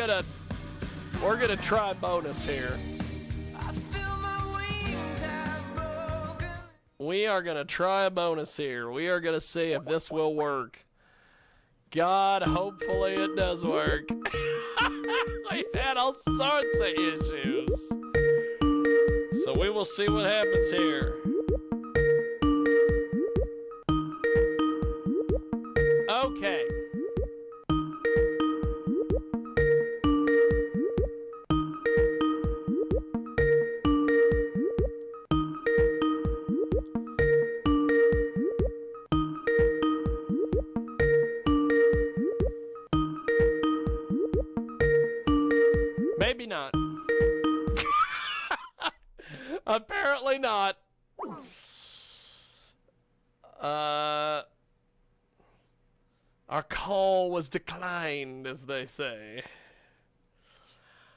gonna try bonus here. We are gonna try a bonus here. We are gonna see if this will work. God, hopefully it does work. We've had all sorts of issues. So we will see what happens here. Okay. Maybe not. Apparently not. Our call was declined, as they say.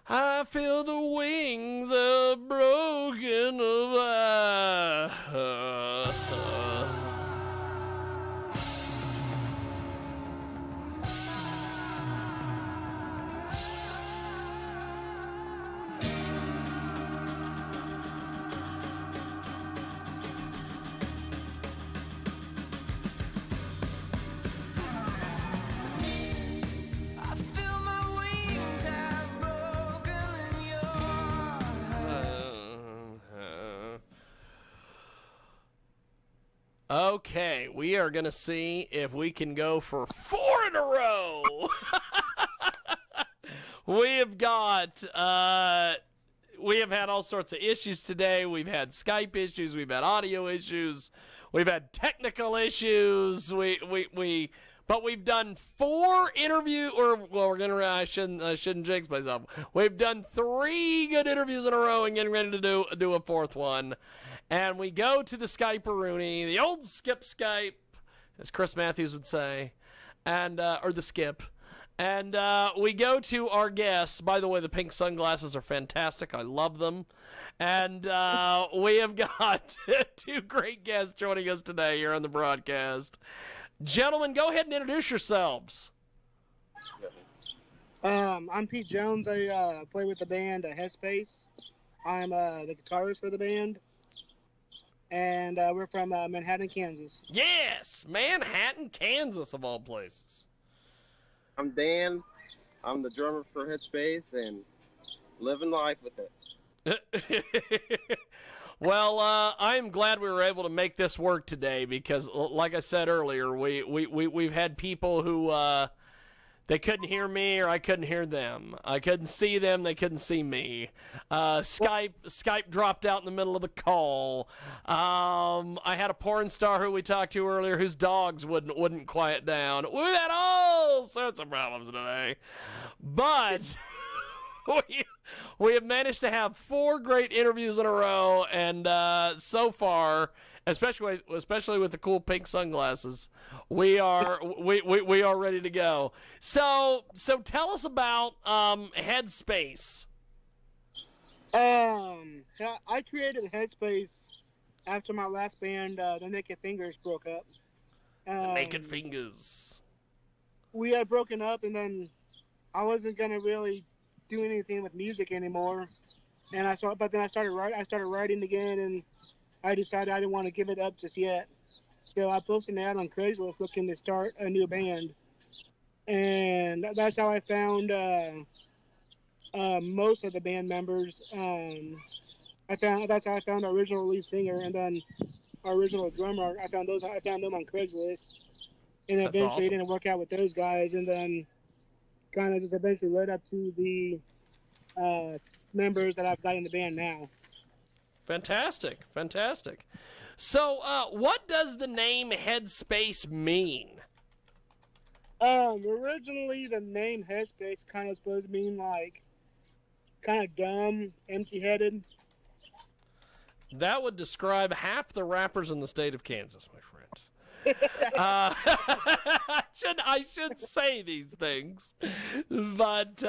I feel the wings are broken Okay, we are going to see if we can go for 4 in a row. We have had all sorts of issues today. We've had Skype issues. We've had audio issues. We've had technical issues. But we've done 4 I shouldn't jinx myself. We've done 3 good interviews in a row and getting ready to do a 4th one. And we go to the Skype-a-rooney, the old skip Skype, as Chris Matthews would say, and or the skip. And we go to our guests. By the way, the pink sunglasses are fantastic. I love them. And we have got 2 great guests joining us today here on the broadcast. Gentlemen, go ahead and introduce yourselves. I'm Pete Jones. I play with the band Headspace. I'm the guitarist for the band. And we're from Manhattan, Kansas. Yes, Manhattan, Kansas, of all places. I'm Dan. I'm the drummer for Headspace and living life with it. Well, I'm glad we were able to make this work today because, like I said earlier, we've had people who they couldn't hear me or I couldn't hear them. I couldn't see them. They couldn't see me. Skype dropped out in the middle of the call. I had a porn star who we talked to earlier whose dogs wouldn't quiet down. We've had all sorts of problems today, but we have managed to have 4 great interviews in a row, and so far, especially with the cool pink sunglasses, we are ready to go. So tell us about Headspace. I created Headspace after my last band, the Naked Fingers, broke up. The Naked Fingers. We had broken up, and then I wasn't gonna really do anything with music anymore. And I started writing again, and I decided I didn't want to give it up just yet. So I posted an ad on Craigslist looking to start a new band. And that's how I found most of the band members. That's how I found our original lead singer and then our original drummer. I found them on Craigslist. And That's eventually awesome. It didn't work out with those guys, and then kind of just eventually led up to the members that I've got in the band now. Fantastic. So, what does the name Headspace mean? Originally the name Headspace kind of supposed to mean like kind of dumb, empty-headed. That would describe half the rappers in the state of Kansas, my friend. I should say these things, but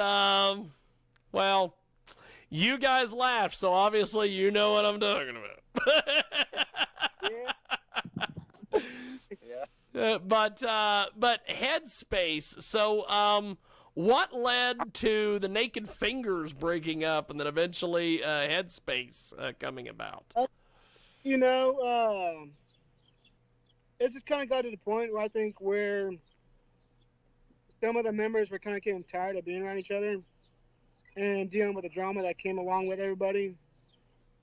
well, you guys laughed, so obviously you know what I'm talking about. Yeah. But Headspace. So what led to the Naked Fingers breaking up and then eventually Headspace coming about? You know, it just kind of got to the point where I think where some of the members were kind of getting tired of being around each other and dealing with the drama that came along with everybody.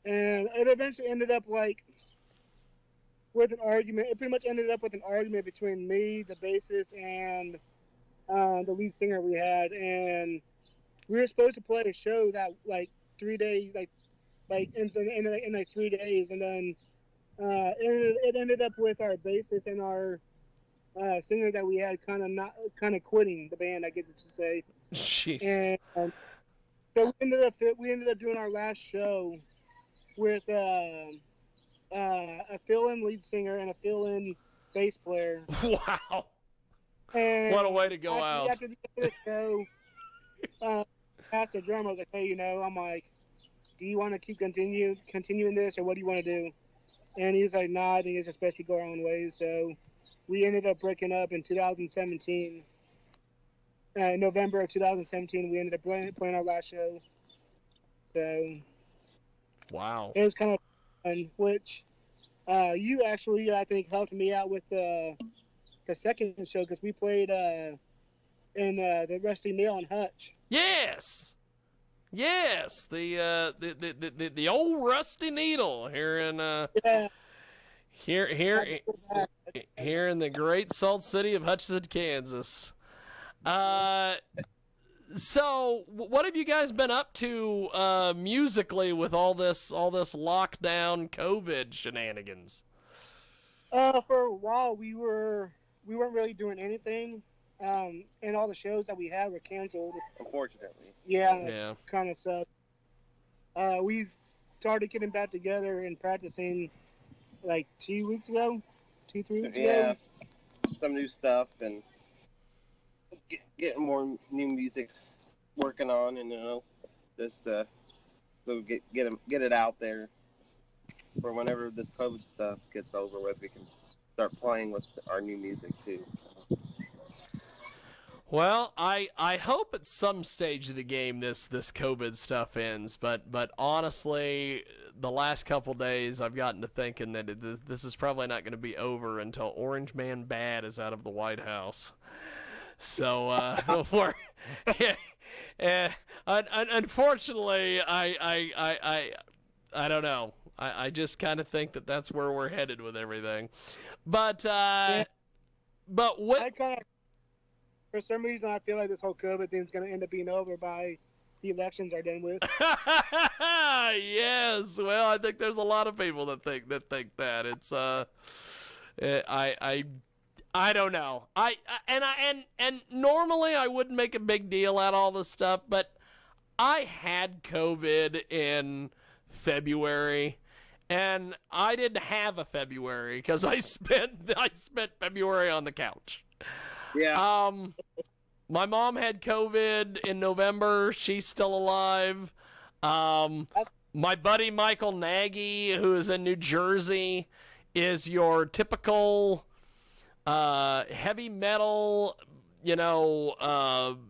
And it eventually ended up like with an argument. It pretty much ended up with an argument between me, the bassist, and the lead singer we had. And we were supposed to play a show that like 3 days, like in 3 days, and then it ended up with our bassist and our singer that we had kind of quitting the band, I guess you should say. Jeez. And so we ended up doing our last show with a fill-in lead singer and a fill-in bass player. Wow. And what a way to go out. After the end of the show, asked the drummer, I was like, hey, I'm like, do you want to keep continuing this, or what do you want to do? And he's like, nah, I think it's just best we go our own ways. So we ended up breaking up in 2017. November of 2017, we ended up playing our last show. So wow, it was kind of fun, which you actually, I think, helped me out with the second show because we played in the Rusty Nail and Hutch. Yes, the old Rusty Needle here in here in the great salt city of Hutchinson, Kansas. So what have you guys been up to musically with all this lockdown COVID shenanigans? For a while we weren't really doing anything, and all the shows that we had were canceled. Unfortunately. Yeah. Kind of sucked. We've started getting back together and practicing like 2 weeks ago, 3 weeks ago. Yeah, some new stuff and getting more new music working on, and just so get it out there for whenever this COVID stuff gets over with, we can start playing with our new music too. Well, I hope at some stage of the game this COVID stuff ends, but honestly, the last couple days I've gotten to thinking that this is probably not going to be over until Orange Man Bad is out of the White House. So, unfortunately, I don't know. I just kind of think that that's where we're headed with everything. But what? For some reason, I feel like this whole COVID thing is going to end up being over by the elections are done with. Yes. Well, I think there's a lot of people that think that. It's I don't know. And normally I wouldn't make a big deal out of all this stuff, but I had COVID in February, and I didn't have a February because I spent February on the couch. Yeah. My mom had COVID in November. She's still alive. My buddy Michael Nagy, who is in New Jersey, is your typical heavy metal,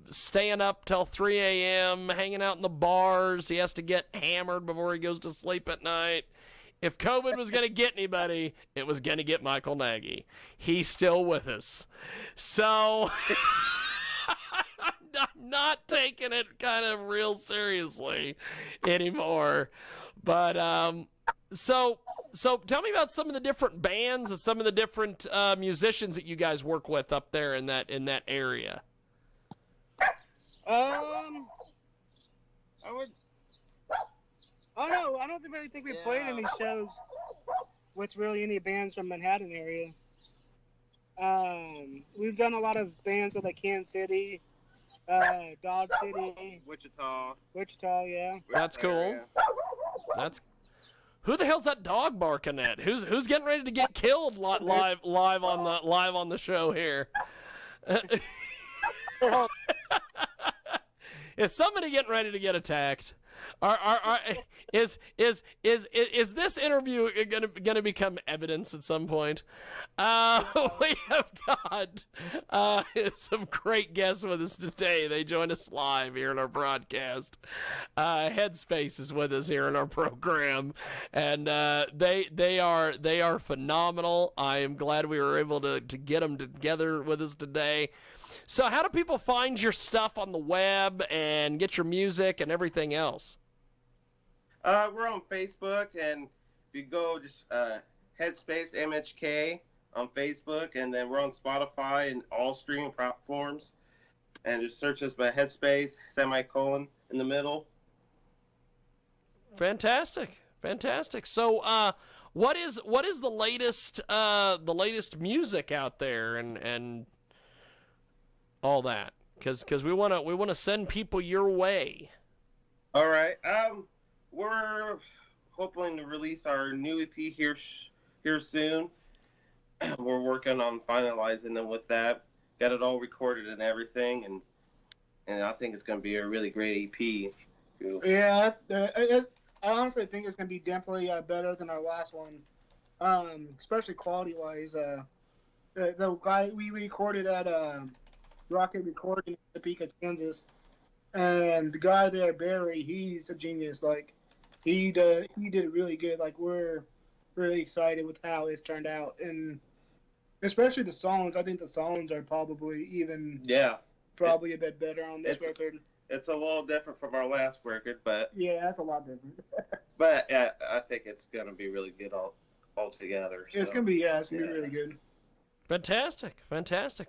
staying up till 3 a.m., hanging out in the bars. He has to get hammered before he goes to sleep at night. If COVID was going to get anybody, it was going to get Michael Nagy. He's still with us. So I'm not taking it kind of real seriously anymore. But so tell me about some of the different bands and some of the different musicians that you guys work with up there in that area. I don't really think we played any shows with really any bands from Manhattan area. We've done a lot of bands with like Kansas City, Dodge City, Wichita, yeah. That's cool. Who the hell's that dog barking at? Who's getting ready to get killed live on the show here? Is somebody getting ready to get attacked? Is this interview gonna become evidence at some point? We have got some great guests with us today. They join us live here in our broadcast. Headspace is with us here in our program, and they are phenomenal. I am glad we were able to get them together with us today. So how do people find your stuff on the web and get your music and everything else? We're on Facebook, and if you go just Headspace MHK on Facebook, and then we're on Spotify and all streaming platforms, and just search us by Headspace semicolon in the middle. Fantastic. So what is the latest music out there and all that? Because we want to send people your way. All right. We're hoping to release our new EP here soon. We're working on finalizing them with that. Got it all recorded and everything, and I think it's going to be a really great EP. Yeah, I honestly think it's going to be definitely better than our last one, especially quality-wise. The guy we recorded at Rocket Recording in Topeka, Kansas, and the guy there, Barry, he's a genius. Like, he did really good. Like, we're really excited with how it's turned out, and especially the songs. I think the songs are probably a bit better on this record. It's a little different from our last record, but yeah, that's a lot different. But I think it's gonna be really good all together. So. It's gonna be really good. Fantastic.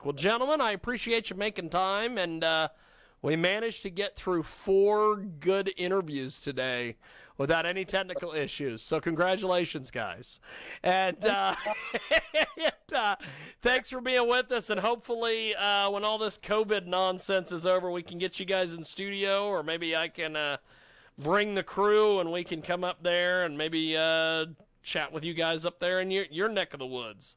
Well, gentlemen, I appreciate you making time, and we managed to get through 4 good interviews today without any technical issues. So congratulations, guys. And thanks for being with us. And hopefully when all this COVID nonsense is over, we can get you guys in studio, or maybe I can bring the crew and we can come up there and maybe chat with you guys up there in your neck of the woods.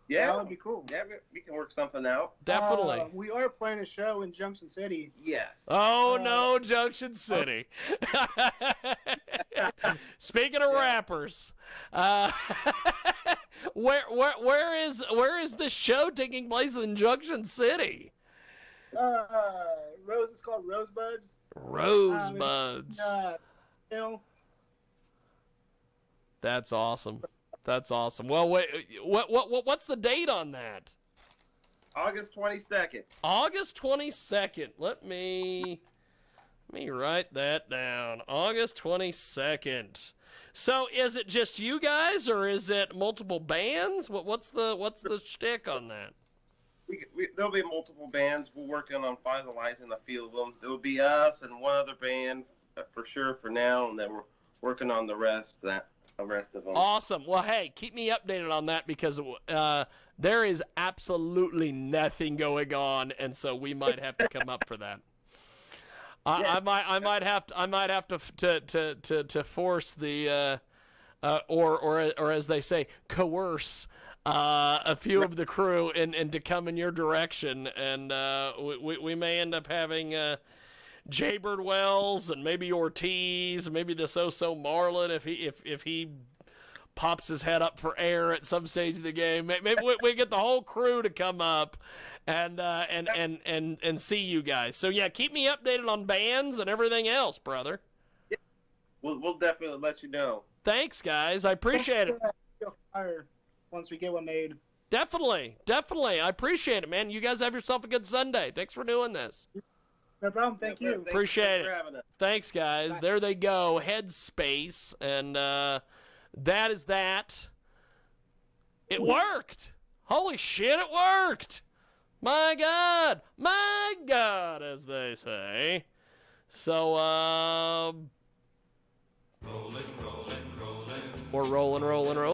Yeah, that would be cool. Yeah, we can work something out. Definitely. We are playing a show in Junction City. Yes. Oh, no, Junction City. Speaking of rappers, where is this show taking place in Junction City? It's called Rosebuds. Rosebuds. That's awesome. Well, wait, what's the date on that? August 22nd. August 22nd. Let me write that down. August 22nd. So, is it just you guys, or is it multiple bands? What's the shtick on that? There'll be multiple bands. We're working on finalizing a few of them. There'll be us and one other band for sure for now, and then we're working on the rest of them. Awesome. Well, hey, keep me updated on that, because there is absolutely nothing going on, and so we might have to come up for that. I might have to force the or as they say, coerce a few of the crew and to come in your direction, and we may end up having Jaybird Wells and maybe Ortiz, maybe this So Marlin if he pops his head up for air at some stage of the game. Maybe we get the whole crew to come up and see you guys. So yeah, keep me updated on bands and everything else, brother. Yeah. We'll definitely let you know. Thanks, guys. I appreciate it. Once we get one made. Definitely. I appreciate it, man. You guys have yourself a good Sunday. Thanks for doing this. No problem. Thank you. Appreciate it. Thanks, guys. Bye. There they go. Headspace. And that is that. It worked. Holy shit, it worked. My God, as they say. So, we're rolling.